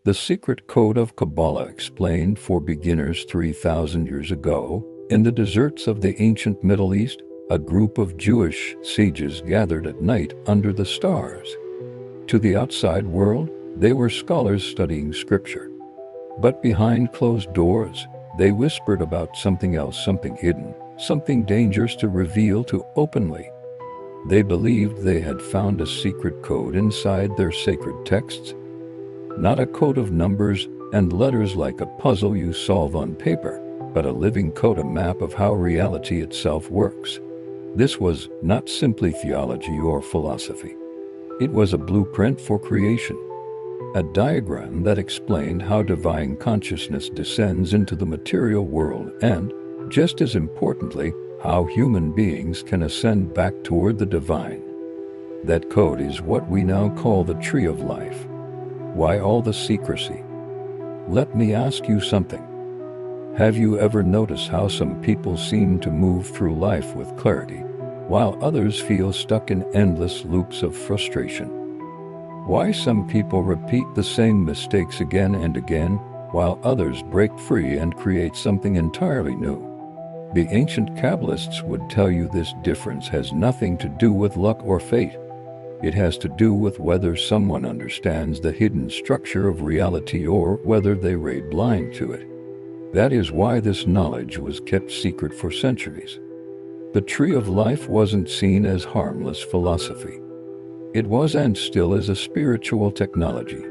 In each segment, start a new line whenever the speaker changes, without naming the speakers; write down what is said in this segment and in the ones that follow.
The secret code of Kabbalah explained for beginners 3,000 years ago. In the deserts of the ancient Middle East, a group of Jewish sages gathered at night under the stars. To the outside world, they were scholars studying scripture. But behind closed doors, they whispered about something else, something hidden, something dangerous to reveal too openly. They believed they had found a secret code inside their sacred texts. Not a code of numbers and letters like a puzzle you solve on paper, but a living code, a map of how reality itself works. This was not simply theology or philosophy. It was a blueprint for creation, a diagram that explained how divine consciousness descends into the material world and, just as importantly, how human beings can ascend back toward the divine. That code is what we now call the Tree of Life. Why all the secrecy? Let me ask you something. Have you ever noticed how some people seem to move through life with clarity, while others feel stuck in endless loops of frustration? Why some people repeat the same mistakes again and again, while others break free and create something entirely new? The ancient Kabbalists would tell you this difference has nothing to do with luck or fate. It has to do with whether someone understands the hidden structure of reality or whether they lay blind to it. That is why this knowledge was kept secret for centuries. The Tree of Life wasn't seen as harmless philosophy. It was and still is a spiritual technology.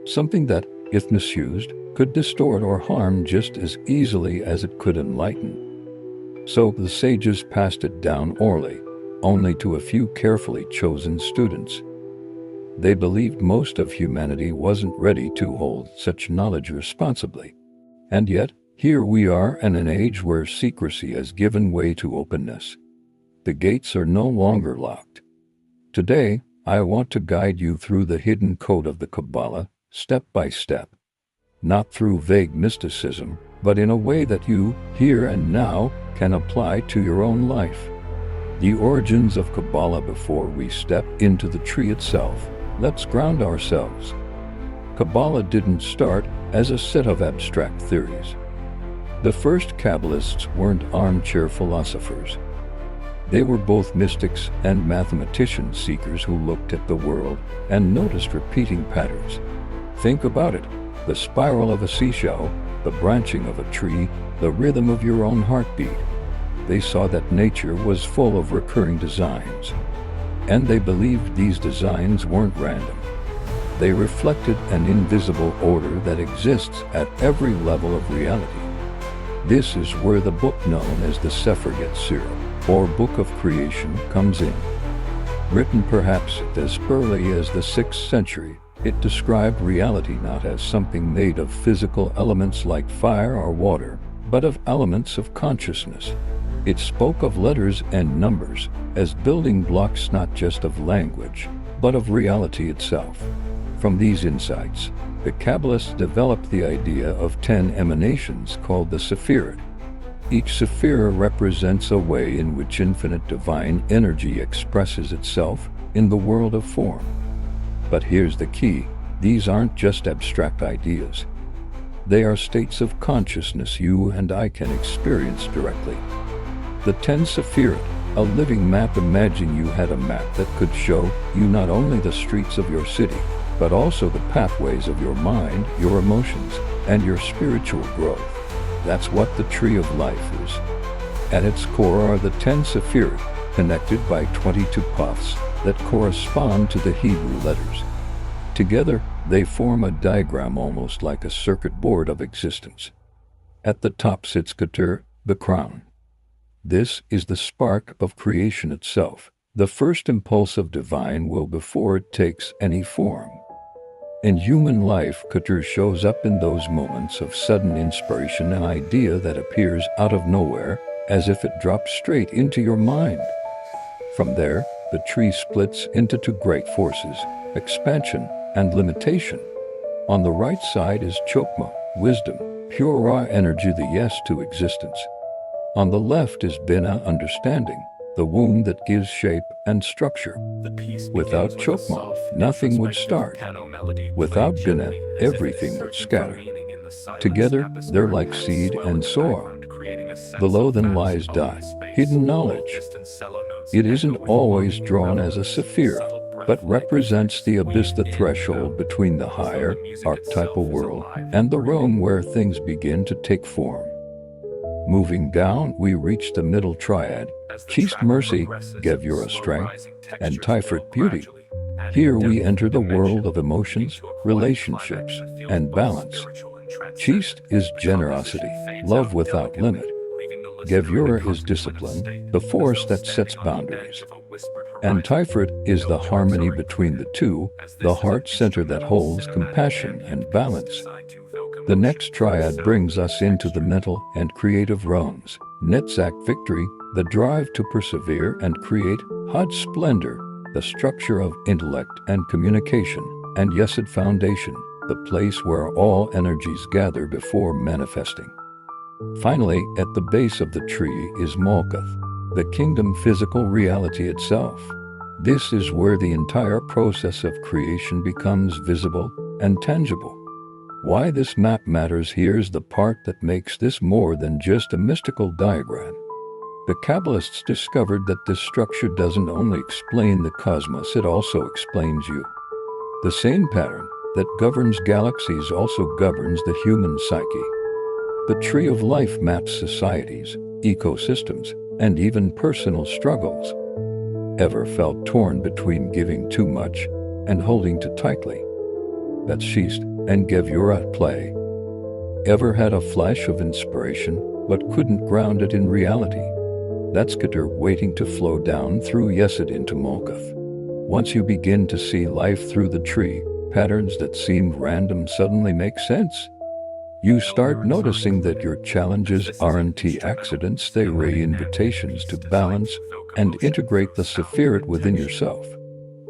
Something that, if misused, could distort or harm just as easily as it could enlighten. So the sages passed it down orally, only to a few carefully chosen students. They believed most of humanity wasn't ready to hold such knowledge responsibly. And yet, here we are in an age where secrecy has given way to openness. The gates are no longer locked. Today, I want to guide you through the hidden code of the Kabbalah, step by step. Not through vague mysticism, but in a way that you, here and now, can apply to your own life. The origins of Kabbalah. Before we step into the tree itself, let's ground ourselves. Kabbalah didn't start as a set of abstract theories. The first Kabbalists weren't armchair philosophers. They were both mystics and mathematician seekers who looked at the world and noticed repeating patterns. Think about it: the spiral of a seashell, the branching of a tree, the rhythm of your own heartbeat. They saw that nature was full of recurring designs. And they believed these designs weren't random. They reflected an invisible order that exists at every level of reality. This is where the book known as the Sefer Yetzirah, or Book of Creation, comes in. Written perhaps as early as the 6th century, it described reality not as something made of physical elements like fire or water, but of elements of consciousness. It spoke of letters and numbers as building blocks not just of language, but of reality itself. From these insights, the Kabbalists developed the idea of 10 emanations called the Sephirot. Each Sephirah represents a way in which infinite divine energy expresses itself in the world of form. But here's the key: these aren't just abstract ideas. They are states of consciousness you and I can experience directly. The 10 Sephirot, a living map. Imagine you had a map that could show you not only the streets of your city, but also the pathways of your mind, your emotions, and your spiritual growth. That's what the Tree of Life is. At its core are the 10 Sephirot, connected by 22 paths that correspond to the Hebrew letters. Together, they form a diagram almost like a circuit board of existence. At the top sits Keter, the crown. This is the spark of creation itself, the first impulse of divine will before it takes any form. In human life, Keter shows up in those moments of sudden inspiration, an idea that appears out of nowhere, as if it drops straight into your mind. From there, the tree splits into two great forces: expansion and limitation. On the right side is Chokmah, wisdom, pure raw energy, the yes to existence. On the left is Binah, understanding, the womb that gives shape and structure.
The piece
Without
begins with a
Chokmah,
soft,
nothing would
introspective
start.
piano melody
Without
played
Binah,
gently as if it is
everything would
searching for
scatter.
meaning in the silence.
Together, they're
Atmospheric
like
notes
seed
swell in
and
the
soar.
background, creating a sense
Below
of
them
vast,
lies
open
Dot,
space.
hidden knowledge.
Distant cello notes
It
echo
isn't
with
always
longing
drawn as a
relatives,
sephira,
subtle
but
breath-like
represents the
rhythms
abyss, the
weave in and
threshold
out,
between the
as though
higher,
the music
archetypal
itself is
world
alive
and the
breathing.
realm where things begin to take form. Moving down, we reach the middle triad,
As the
Chist
track
Mercy,
progresses,
Gevura
slow
Strength,
rising
and
textures
Tiferet
build
Beauty.
gradually, adding
Here we
depth
enter
and
the
dimension,
world of
leading
emotions,
to a quiet
relationships,
climax that feels
and
both
balance.
spiritual and transcendent.
Chist is
The
generosity,
composition fades
love
out
without
delicately,
limit.
leaving the listener in a
Gevura is
contemplative
discipline,
state,
the
as
force
though
that sets
standing on the
boundaries.
edge of a whispered
And
horizon.
Tiferet is
No
the
terms
harmony
are
between
included,
the two,
as
the
this is an
heart center that
instrumental
holds
cinematic
compassion
ambient
and
piece
balance.
designed to evoke
The
emotion,
next triad
sound,
brings us
and
into the
texture.
mental and creative realms. Netzach victory, the drive to persevere and create. Hod splendor, the structure of intellect and communication. And Yesod foundation, the place where all energies gather before manifesting. Finally, at the base of the tree is Malkuth, the kingdom physical reality itself. This is where the entire process of creation becomes visible and tangible. Why this map matters: here's the part that makes this more than just a mystical diagram. The Kabbalists discovered that this structure doesn't only explain the cosmos, it also explains you. The same pattern that governs galaxies also governs the human psyche. The tree of life maps societies, ecosystems, and even personal struggles. Ever felt torn between giving too much and holding too tightly? That's Chist and Gevura at play. Ever had a flash of inspiration but couldn't ground it in reality? That's Keter waiting to flow down through Yesod into Malkuth. Once you begin to see life through the tree, patterns that seemed random suddenly make sense. You start noticing that your challenges aren't accidents, they are invitations to balance and integrate the Sephirat within yourself.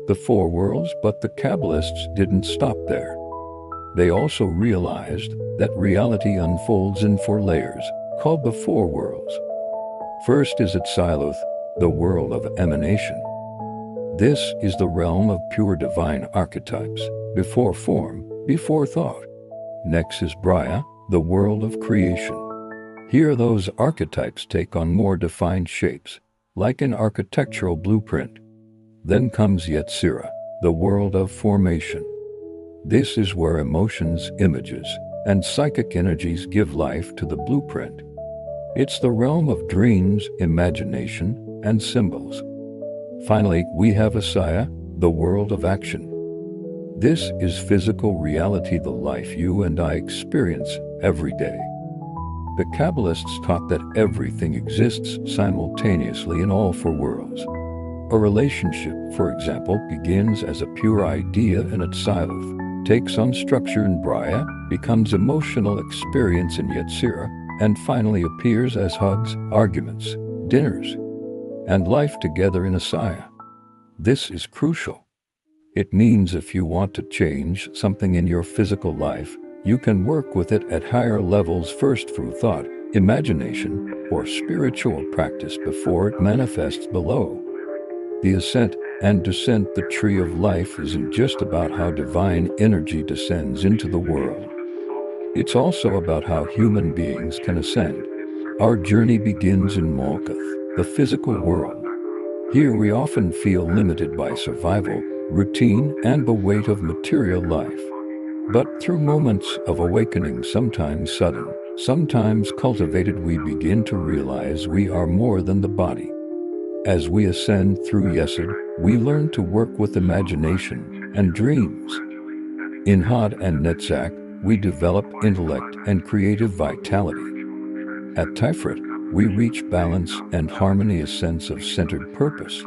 The four worlds, but the Kabbalists didn't stop there. They also realized that reality unfolds in four layers, called the four worlds. First is Atziluth, the world of emanation. This is the realm of pure divine archetypes, before form, before thought. Next is Briah, the world of creation. Here those archetypes take on more defined shapes, like an architectural blueprint. Then comes Yetzirah, the world of formation. This is where emotions, images, and psychic energies give life to the blueprint. It's the realm of dreams, imagination, and symbols. Finally, we have Asaya, the world of action. This is physical reality, the life you and I experience every day. The Kabbalists taught that everything exists simultaneously in all four worlds. A relationship, for example, begins as a pure idea in Atziluth, takes on structure in Briah, becomes emotional experience in Yetzirah, and finally appears as hugs, arguments, dinners, and life together in Asaya. This is crucial. It means if you want to change something in your physical life, you can work with it at higher levels first through thought, imagination, or spiritual practice before it manifests below. The ascent and descent, the tree of life, isn't just about how divine energy descends into the world. It's also about how human beings can ascend. Our journey begins in Malkuth, the physical world. Here we often feel limited by survival, routine, and the weight of material life. But through moments of awakening, sometimes sudden, sometimes cultivated, we begin to realize we are more than the body. As we ascend through Yesod, we learn to work with imagination and dreams. In Hod and Netzach, we develop intellect and creative vitality. At Tiferet, we reach balance and harmony, a sense of centered purpose.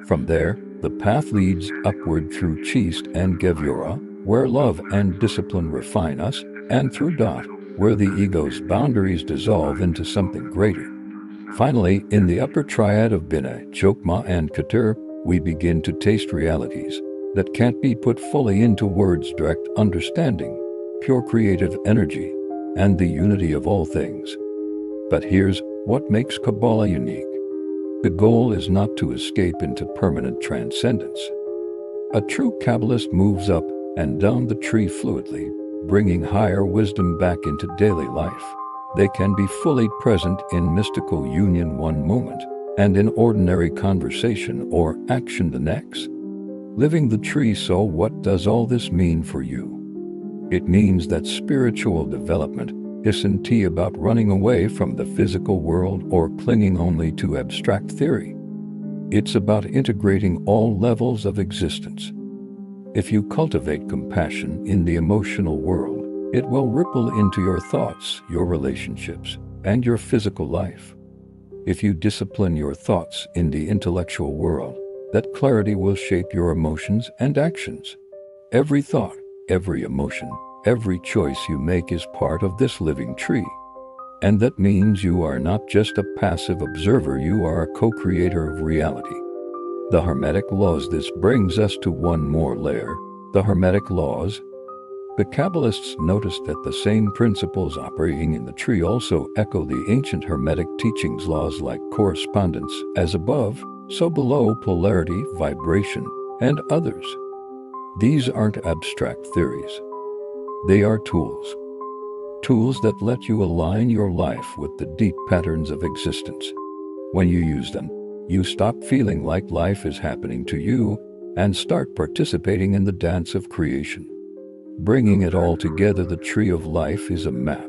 From there, the path leads upward through Chist and Gevura, where love and discipline refine us, and through Dot, where the ego's boundaries dissolve into something greater. Finally, in the upper triad of Binah, Chokmah, and Keter, we begin to taste realities that can't be put fully into words: direct understanding, pure creative energy, and the unity of all things. But here's what makes Kabbalah unique. The goal is not to escape into permanent transcendence. A true Kabbalist moves up and down the tree fluidly, bringing higher wisdom back into daily life. They can be fully present in mystical union one moment, and in ordinary conversation or action the next. Living the tree. So what does all this mean for you? It means that spiritual development isn't about running away from the physical world or clinging only to abstract theory. It's about integrating all levels of existence. If you cultivate compassion in the emotional world, it will ripple into your thoughts, your relationships, and your physical life. If you discipline your thoughts in the intellectual world, that clarity will shape your emotions and actions. Every thought, every emotion, every choice you make is part of this living tree. And that means you are not just a passive observer, you are a co-creator of reality. The Hermetic laws. This brings us to one more layer, the Hermetic laws. The Kabbalists noticed that the same principles operating in the tree also echo the ancient Hermetic teachings. Laws like correspondence, as above, so below, polarity, vibration, and others. These aren't abstract theories. They are tools. Tools that let you align your life with the deep patterns of existence. When you use them, you stop feeling like life is happening to you and start participating in the dance of creation. Bringing it all together, the tree of life is a map.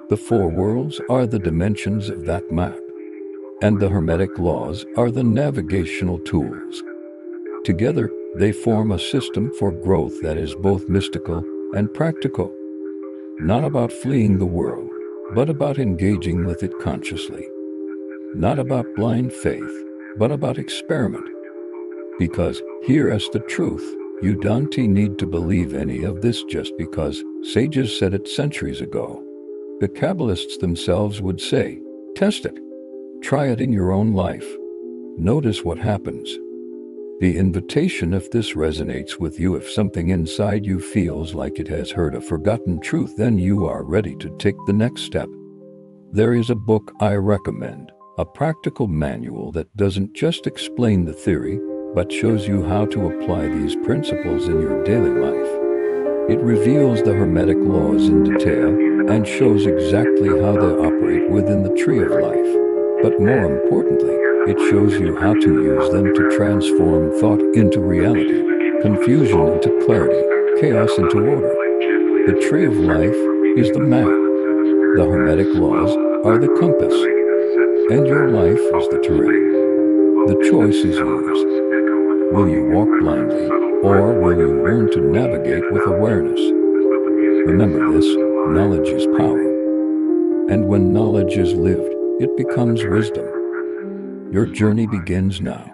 The four worlds are the dimensions of that map, and the Hermetic laws are the navigational tools. Together, they form a system for growth that is both mystical and practical. Not about fleeing the world, but about engaging with it consciously. Not about blind faith, but about experiment. Because, here is the truth, you don't need to believe any of this just because sages said it centuries ago. The Kabbalists themselves would say, test it. Try it in your own life. Notice what happens. The invitation, if this resonates with you, if something inside you feels like it has heard a forgotten truth, then you are ready to take the next step. There is a book I recommend, a practical manual that doesn't just explain the theory, but shows you how to apply these principles in your daily life. It reveals the Hermetic laws in detail and shows exactly how they operate within the tree of life. But more importantly, it shows you how to use them to transform thought into reality, confusion into clarity, chaos into order. The tree of life is the map. The Hermetic laws are the compass. And your life is the terrain. The choice is yours. Will you walk blindly, or will you learn to navigate with awareness? Remember this, knowledge is power. And when knowledge is lived, it becomes wisdom. Your journey begins now.